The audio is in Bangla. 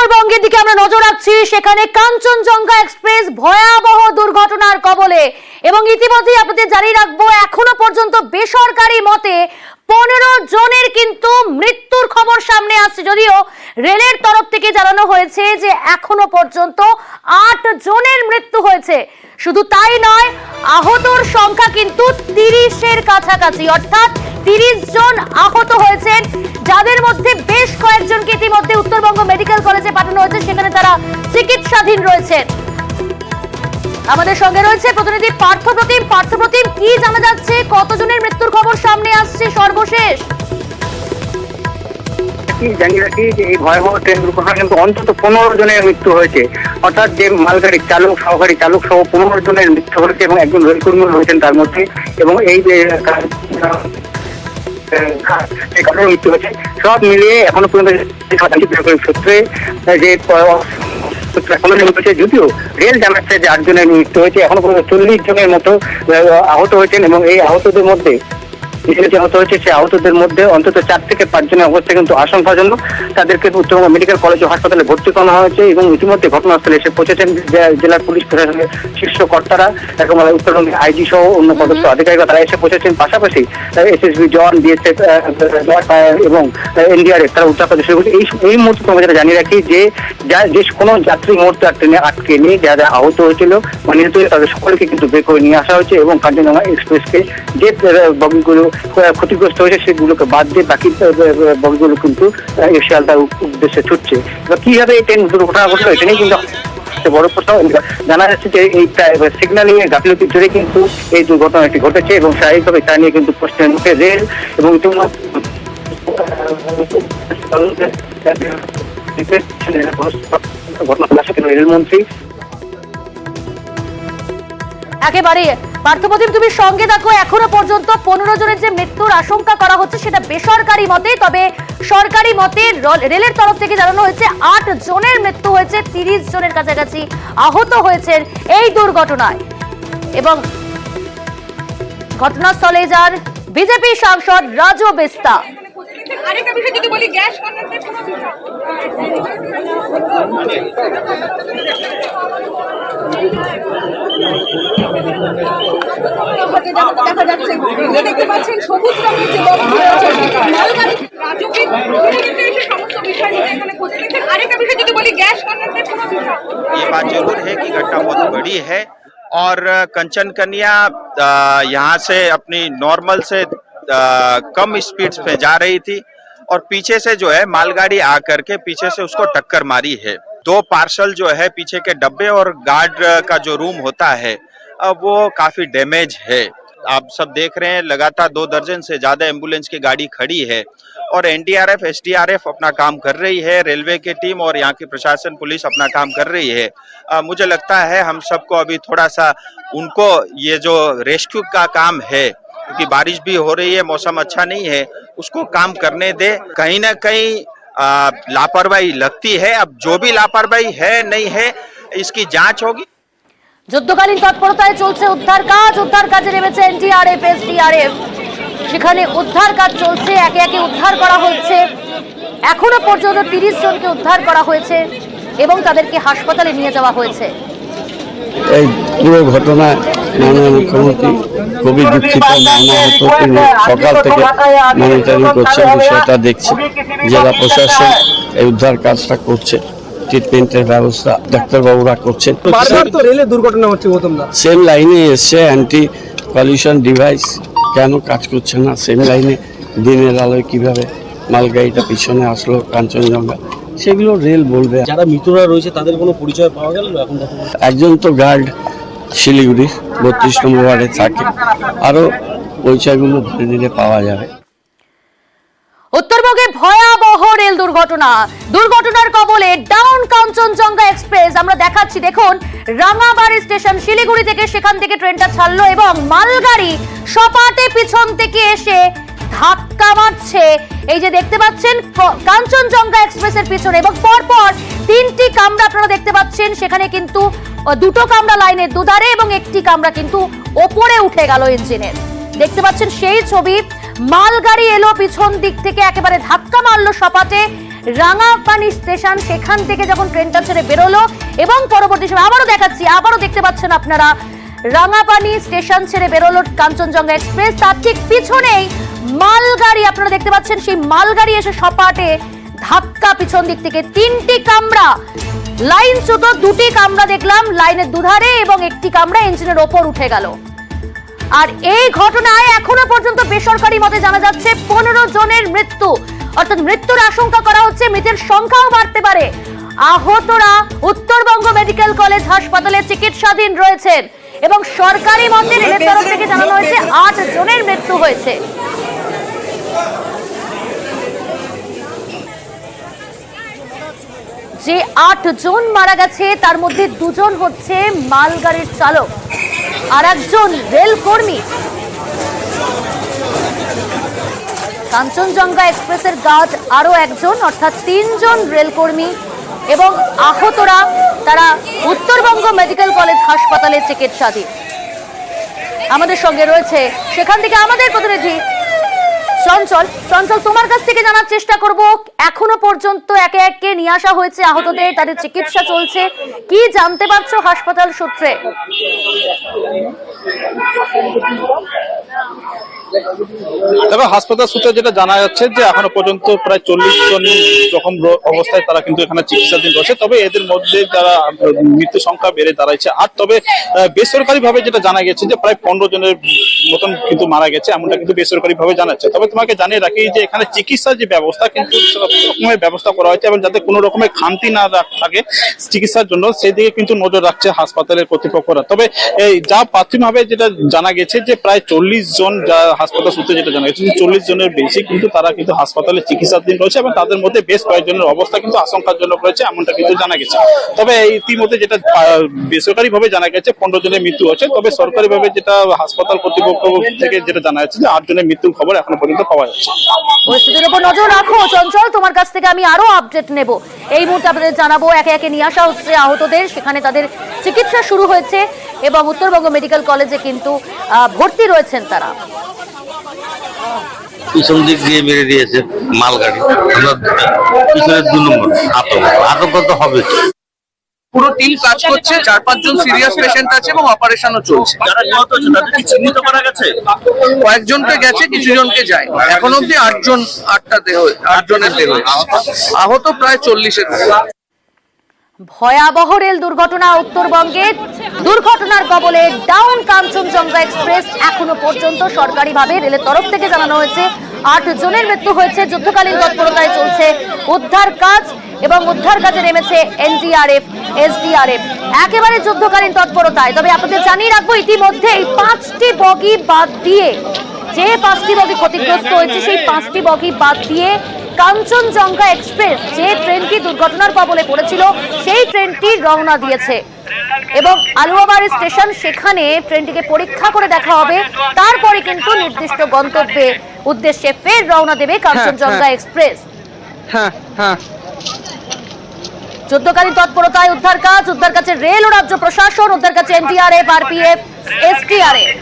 উত্তরবঙ্গের দিকে আমরা নজর রাখছি। সেখানে কাঞ্চনজঙ্ঘা এক্সপ্রেস ভয়াবহ দুর্ঘটনার কবলে এবং ইতিমধ্যেই আপনাদের জানিয়ে রাখবো এখনো পর্যন্ত বেসরকারি মতে 15 জনের কিন্তু মৃত্যুর খবর সামনে আসছে, যদিও রেলের তরফ থেকে জানানো হয়েছে যে এখনো পর্যন্ত 8 জনের মৃত্যু হয়েছে। শুধু তাই নয়, আহতর সংখ্যা কিন্তু 30-এর কাছাকাছি, অর্থাৎ 30 জন আহত হয়েছেন, যাদের মধ্যে বেশ কয়েকজনকে ইতিমধ্যে উত্তরবঙ্গ মেডিকেল কলেজে পাঠানো হয়েছে, সেখানে তারা চিকিৎসাধীন রয়েছেন। আমাদের সঙ্গে রয়েছে প্রতিনিধি পার্থপ্রতিম। পার্থপ্রতিম, কি জানা যাচ্ছে, কতজনের মৃত্যুর খবর সামনে আসছে সর্বশেষ? জানিয়ে রাখি যে এই ভয়াবহ ট্রেন দুর্ঘটনা কিন্তু অন্তত 15 জনের মৃত্যু হয়েছে, অর্থাৎ যে মালগাড়ির চালক, সহকারী চালক সহ 15 জনের মৃত্যু হয়েছে এবং একজন রেলকর্মী রয়েছেন তার মধ্যে। এবং এই যে মৃত্যু হয়েছে সব মিলিয়ে এখনো পর্যন্ত সূত্রে যে যদিও রেল জানাচ্ছে যে 8 জনের মৃত্যু হয়েছে, এখনো পর্যন্ত 40 জনের মতো আহত হয়েছেন। এবং এই আহতদের মধ্যে আহত হয়েছে সে আহতদের মধ্যে অন্তত 4 থেকে 5 জনের অবস্থা কিন্তু আশঙ্কাজনক। তাদেরকে উত্তরবঙ্গ মেডিকেল কলেজ ও হাসপাতালে ভর্তি করানো হয়েছে এবং ইতিমধ্যে ঘটনাস্থলে এসে পৌঁছেছেন জেলার পুলিশ প্রশাসনের শীর্ষ কর্তারা, একেবারে উত্তরবঙ্গের আইজি সহ অন্য পদস্থ আধিকারিকরা তারা এসে পৌঁছেছেন। পাশাপাশি এসএসবি জওয়ান, বিএসএফ এবং এনডিআরএফ তারা উদ্ধার কাজ শুরু করেছে। এই মুহূর্তে তোমাকে যেটা জানিয়ে রাখি যে কোনো যাত্রী মুহূর্তে ট্রেনে আটকে নিয়ে যারা আহত হয়েছিল বা নিহত হয়েছে তাদের সকলকে কিন্তু বের করে নিয়ে আসা হয়েছে এবং কাঞ্চনজঙ্ঘা এক্সপ্রেসকে যে বগিগুলো ক্ষতিগ্রস্ত হয়েছে সেগুলোকে বাদ দিয়ে বাকি বগিগুলো কিন্তু শিয়ালদার উদ্দেশ্যে ছুটছে। এবার কিভাবে এই ট্রেন দুর্ঘটনা ঘটলো এটা নিয়ে কিন্তু বড় প্রশ্ন। জানা যাচ্ছে যে এই সিগন্যালিং এর গাফিলতির জোরে কিন্তু এই দুর্ঘটনাটি ঘটেছে এবং স্বাভাবিকভাবে তা নিয়ে কিন্তু প্রশ্নের মুখে রেল এবং রেলমন্ত্রী। একেবারে পার্থপ্রতিম, তুমি সঙ্গে থাকো। এখনো পর্যন্ত 15 জনের যে মৃত্যুর আশঙ্কা করা হচ্ছে সেটা বেসরকারি মতে, তবে সরকারি মতে রেলের তরফ থেকে জানানো হয়েছে 8 জনের মৃত্যু হয়েছে, 30 জনের কাছাকাছি আহত হয়েছেন এই দুর্ঘটনায়। এবং ঘটনাস্থলে যান বিজেপি সাংসদ রাজু বিস্তা। আরেকটা বিষয় যদি বলি, গ্যাস কন্ট্রাক্টের কোনো দেখা যাচ্ছে, দেখতে পাচ্ছেন সবুজ রঙের যে সমস্ত বিষয় নিয়ে এখানে খোঁজ নিচ্ছেন। আরেকটা বিষয় যদি বলি, গ্যাস কন্ট্রাক্টের কোনো বিষয়, ये बात जरूर है कि घटना बहुत बड़ी है और कंचन कन्या यहाँ से अपनी नॉर्मल से कम स्पीड पे जा रही थी और पीछे से जो है मालगाड़ी आकर के पीछे से उसको टक्कर मारी है। 2 पार्सल जो है पीछे के डब्बे और गार्ड का जो रूम होता है वो काफी डैमेज है। आप सब देख रहे हैं लगातार 2 दर्जन से ज्यादा एम्बुलेंस की गाड़ी खड़ी है और एनडीआरएफ एसडीआरएफ अपना काम कर रही है, रेलवे की टीम और यहाँ की प्रशासन पुलिस अपना काम कर रही है। मुझे लगता है हम सबको अभी थोड़ा सा उनको ये जो रेस्क्यू का काम है, क्योंकि बारिश भी हो रही है, मौसम अच्छा नहीं है, उसको काम करने दे। कहीं ना कहीं लापरवाही लगती है। अब जो भी लापरवाही है नहीं है इसकी जांच होगी। যুদ্ধকালীন তৎপরতায় চলছে উদ্ধার কাজ। উদ্ধার কাজে নেমেছে এনডিআরএফ, এসডিআরএফ। সেখানে উদ্ধার কাজ চলছে, একে একে উদ্ধার করা হচ্ছে। এখনো পর্যন্ত 30 জনকে উদ্ধার করা হয়েছে এবং তাদেরকে হাসপাতালে নিয়ে যাওয়া হয়েছে। এই পুরো ঘটনায় মাননীয় মুখ্যমন্ত্রী খুবই দুঃখিত, মর্মাহত। তিনি সকাল থেকে মনিটরিং করছেন, বিষয়টা দেখছে। জেলা প্রশাসন এই উদ্ধার কাজটা করছে, ট্রিটমেন্টের ব্যবস্থা ডাক্তারবাবুরা করছেন। রেলের দুর্ঘটনা হচ্ছে, সেম লাইনে এসছে অ্যান্টি পলিউশন ডিভাইস কেন কাজ করছে না? সেম লাইনে দিনের আলোয় কিভাবে মালগাড়িটা পিছনে আসলো কাঞ্চনজঙ্ঘা, সেগুলো রেল বলবে। যারা মৃতরা রয়েছে তাদের কোনো পরিচয় পাওয়া গেল এখন? একজন তো গার্ড শিলিগুড়ি 32 নম্বর ওয়ার্ডে থাকে, আরো পরিচয়গুলো ধীরে ধীরে পাওয়া যাবে। উত্তরবঙ্গে ভয়াবহ রেল দুর্ঘটনার কবলে ডাউন কাঞ্চনজঙ্ঘা এক্সপ্রেস। আমরা দেখাচ্ছি, দেখুন রাঙাবাড়ি স্টেশন শিলিগুড়ি থেকে, সেখান থেকে ট্রেনটা ছাড়লো এবং মালগাড়ি সপাটে পিছন থেকে এসে ধাক্কা মারছে। এই যে দেখতে পাচ্ছেন কাঞ্চনজঙ্ঘা এক্সপ্রেসের পিছনে, এবং পরপর 3টি কামরা আপনারা দেখতে পাচ্ছেন। সেখানে কিন্তু 2টো কামরা লাইনের দুধারে এবং 1টি কামরা কিন্তু ওপরে উঠে গেল ইঞ্জিনের। দেখতে পাচ্ছেন সেই ছবি। মালগাড়ি এলো পিছন দিক থেকে, একেবারে ধাক্কা মারলো সপাটে। রাঙাপানি স্টেশন, সেখান থেকে যখন ট্রেনটা ছেড়ে বেরোলো এবং পরবর্তী সময় আবারও দেখাচ্ছি, আবারও দেখতে পাচ্ছেন আপনারা রাঙাপানি স্টেশন ছেড়ে বেরোলো কাঞ্চনজঙ্ঘা এক্সপ্রেস। তার ঠিক পিছনেই মালগাড়ি আপনারা দেখতে পাচ্ছেন, সেই মালগাড়ি এসে সপাটে ধাক্কা পিছন দিক থেকে। 3টি কামরা লাইনচ্যুত, 2টি কামরা দেখলাম লাইনের দুধারে এবং একটি কামরা ইঞ্জিনের ওপর উঠে গেল। আর এই ঘটনায় এখনো পর্যন্ত বেসরকারি মতে জানা যাচ্ছে 15 জনের মৃত্যু, অর্থাৎ মৃত্যুর আশঙ্কা করা হচ্ছে, মৃতের সংখ্যাও বাড়তে পারে। আহতরা উত্তরবঙ্গ মেডিকেল কলেজ হাসপাতালে চিকিৎসাধীন রয়েছেন এবং সরকারি মতে রেলের তরফ থেকে জানানো হয়েছে 8 জনের মৃত্যু হয়েছে। যে 8 জন মারা গেছে তার মধ্যে 2 জন হচ্ছে মালগাড়ির চালক আর একজন রেল কর্মী। কাঞ্চনজঙ্ঘা এক্সপ্রেসের গার্ড আরো একজন, অর্থাৎ 3 জন রেলকর্মী এবং আহতরা তারা উত্তরবঙ্গ মেডিকেল কলেজ হাসপাতালে চিকিৎসাধীন। আমাদের সঙ্গে রয়েছে সেখান থেকে আমাদের প্রতিনিধি চঞ্চল। চঞ্চল, তোমার কাছ থেকে জানার চেষ্টা করব, এখনো পর্যন্ত একে একে নিয়ে আসা হয়েছে আহতদের, তাদের চিকিৎসা চলছে, কি জানতে পারছো হাসপাতাল সূত্রে? তবে হাসপাতাল সূত্রে যেটা জানা যাচ্ছে যে এখনো পর্যন্ত প্রায় 40 জন জখম অবস্থায় তারা কিন্তু এখানে চিকিৎসাধীন রয়েছে। তবে এদের মধ্যে যারা মৃত্যু সংখ্যা বেড়ে দাঁড়াচ্ছে 8। তবে বেসরকারি ভাবে যেটা জানা গেছে যে প্রায় 15 জনের মতন কিন্তু মারা গেছে, এমনটা কিন্তু বেসরকারি ভাবে জানা যাচ্ছে। তবে তোমাকে জানিয়ে রাখি যে এখানে চিকিৎসার যে ব্যবস্থা কিন্তু সব রকমের ব্যবস্থা করা হয়েছে এবং যাতে কোনো রকমের খামতি না থাকে চিকিৎসার জন্য সেই দিকে কিন্তু নজর রাখছে হাসপাতালের কর্তৃপক্ষরা। তবে এই যা প্রাথমিকভাবে যেটা জানা গেছে যে প্রায় 40 জন, যা হাসপাতাল সূত্রে যেটা জানা গেছে 40 জনের বেশি কিন্তু তারা কিন্তু হাসপাতালে চিকিৎসাধীন রয়েছে এবং তাদের মধ্যে বেশ কয়েকজনের অবস্থা কিন্তু আশঙ্কাজনক রয়েছে, এমনটা কিন্তু জানা গেছে। তবে ইতিমধ্যে যেটা বেসরকারি ভাবে জানা গেছে 15 জনের মৃত্যু হয়েছে। তবে সরকারি ভাবে যেটা হাসপাতাল কর্তৃপক্ষ থেকে যেটা জানা যাচ্ছে যে 8 জনের মৃত্যুর খবর এখনো পর্যন্ত পাওয়া যাচ্ছে। পরিস্থিতির উপর নজর রাখো চঞ্চল, তোমার কাছ থেকে আমি আরো আপডেট নেব। এই মুহূর্তে আপনাদের জানাবো একে একে নিয়ে আসা হচ্ছে আহতদের, সেখানে তাদের চিকিৎসা শুরু হয়েছে এবং উত্তরবঙ্গ মেডিকেল কলেজে কিন্তু ভর্তি রয়েছেন তারা। পিছন দিক দিয়ে মেরে দিয়েছে মালগাড়ি, আমরা পিছনের 2 নম্বর আতঙ্ক তো হবে। পুরো টিম কাজ করছে, 4-5 জন সিরিয়াস পেশেন্ট আছে এবং অপারেশনও চলছে। যারা নিহত হয়েছে তাদের কি চিহ্নিত করা গেছে? কয়েকজনকে গেছে, কিছু জনকে যায়। এখন অব্দি 8 জনের দেহ। আহত প্রায় 40-এর। ভয়াবহ রেল দুর্ঘটনা উত্তরবঙ্গে, দুর্ঘটনার কবলে ডাউন কাঞ্চনজঙ্ঘা এক্সপ্রেস। এখনো পর্যন্ত সরকারিভাবে রেলের তরফ থেকে জানানো হয়েছে 8 জনের মৃত্যু হয়েছে। যুদ্ধকালীন তৎপরতায় চলছে উদ্ধার কাজ এবং উদ্ধার কাজে নেমেছে এনডিআরএফ, এসডিআরএফ, একেবারে যুদ্ধকালীন তৎপরতায়। তবে আপনাদের জানিয়ে রাখবো ইতিমধ্যে এই 5টি বগি বাদ দিয়ে, যে 5টি বগি ক্ষতিগ্রস্ত হয়েছে সেই 5টি বগি বাদ দিয়ে কাঞ্চনজঙ্ঘা এক্সপ্রেস, যে ট্রেনটি দুর্ঘটনার কবলে পড়েছিল, সেই ট্রেনটি রওনা দিয়েছে এবং আলুয়াবাড়ি স্টেশন, সেখানে ট্রেনটিকে পরীক্ষা করে দেখা হবে। তারপরে কিন্তু নির্দিষ্ট গন্তব্যে উদ্দেশ্যে ফের রওনা দেবে কাঞ্চনজঙ্ঘা এক্সপ্রেস। যুদ্ধকালীন তৎপরতায় উদ্ধার কাজে রেল ও রাজ্য প্রশাসন, উদ্ধার কাজে এনডিআরএফ, আরপিএফ, এসডিআরএফ।